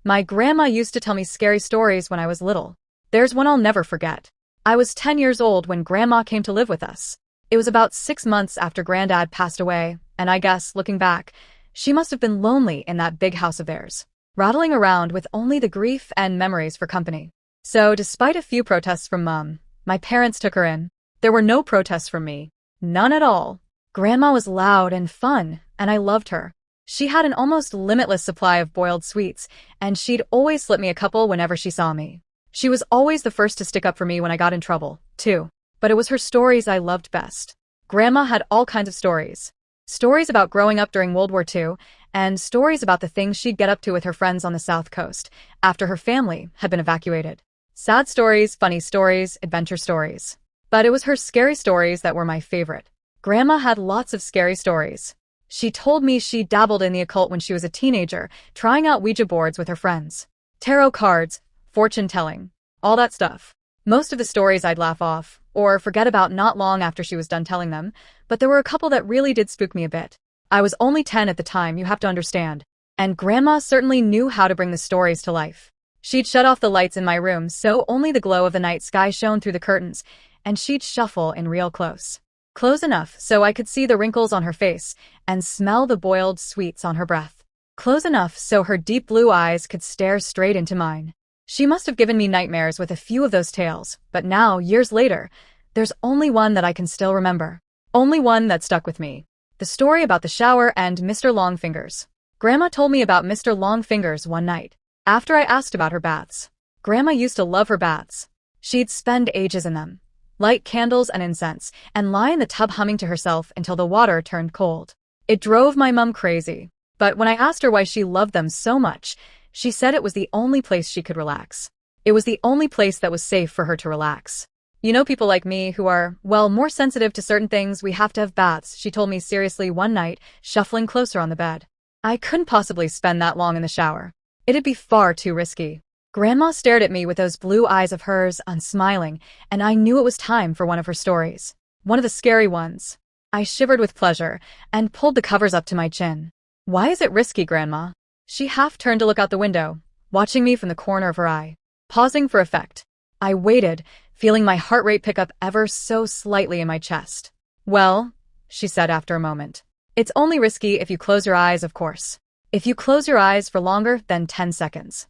My grandma used to tell me scary stories when I was little. There's one I'll never forget. I was 10 years old when Grandma came to live with us. It was about 6 months after Granddad passed away, and I guess, looking back, she must have been lonely in that big house of theirs, rattling around with only the grief and memories for company. So, despite a few protests from Mom, my parents took her in. There were no protests from me. None at all. Grandma was loud and fun, and I loved her. She had an almost limitless supply of boiled sweets, and she'd always slip me a couple whenever she saw me. She was always the first to stick up for me when I got in trouble, too. But it was her stories I loved best. Grandma had all kinds of stories. Stories about growing up during World War II, and stories about the things she'd get up to with her friends on the South Coast after her family had been evacuated. Sad stories, funny stories, adventure stories. But it was her scary stories that were my favorite. Grandma had lots of scary stories. She told me she dabbled in the occult when she was a teenager, trying out Ouija boards with her friends. Tarot cards, fortune-telling, all that stuff. Most of the stories I'd laugh off, or forget about not long after she was done telling them, but there were a couple that really did spook me a bit. I was only 10 at the time, you have to understand. And Grandma certainly knew how to bring the stories to life. She'd shut off the lights in my room so only the glow of the night sky shone through the curtains, and she'd shuffle in real close. Close enough so I could see the wrinkles on her face and smell the boiled sweets on her breath. Close enough so her deep blue eyes could stare straight into mine. She must have given me nightmares with a few of those tales, but now, years later, there's only one that I can still remember. Only one that stuck with me. The story about the shower and Mr. Longfingers. Grandma told me about Mr. Longfingers one night, after I asked about her baths. Grandma used to love her baths. She'd spend ages in them, light candles and incense, and lie in the tub humming to herself until the water turned cold. It drove my mum crazy, but when I asked her why she loved them so much, she said it was the only place she could relax. It was the only place that was safe for her to relax. You know, people like me who are, well, more sensitive to certain things, we have to have baths, she told me seriously one night, shuffling closer on the bed. I couldn't possibly spend that long in the shower. It'd be far too risky. Grandma stared at me with those blue eyes of hers, unsmiling, and I knew it was time for one of her stories. One of the scary ones. I shivered with pleasure and pulled the covers up to my chin. Why is it risky, Grandma? She half turned to look out the window, watching me from the corner of her eye, pausing for effect. I waited, feeling my heart rate pick up ever so slightly in my chest. Well, she said after a moment, it's only risky if you close your eyes, of course. If you close your eyes for longer than 10 seconds.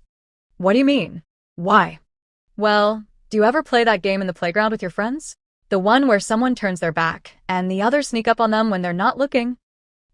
What do you mean? Why? Well, do you ever play that game in the playground with your friends? The one where someone turns their back and the others sneak up on them when they're not looking?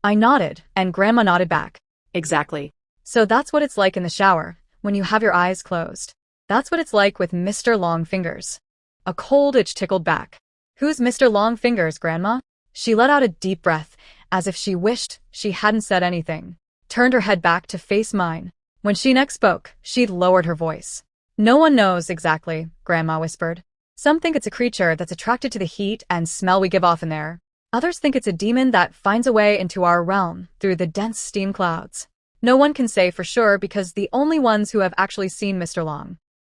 I nodded, and Grandma nodded back. Exactly. So that's what it's like in the shower, when you have your eyes closed. That's what it's like with Mr. Longfingers. A cold itch tickled back. Who's Mr. Longfingers, Grandma? She let out a deep breath, as if she wished she hadn't said anything. Turned her head back to face mine. When she next spoke, she'd lowered her voice. No one knows exactly, Grandma whispered. Some think it's a creature that's attracted to the heat and smell we give off in there. Others think it's a demon that finds a way into our realm through the dense steam clouds. No one can say for sure because the only ones who have actually seen Mr. Long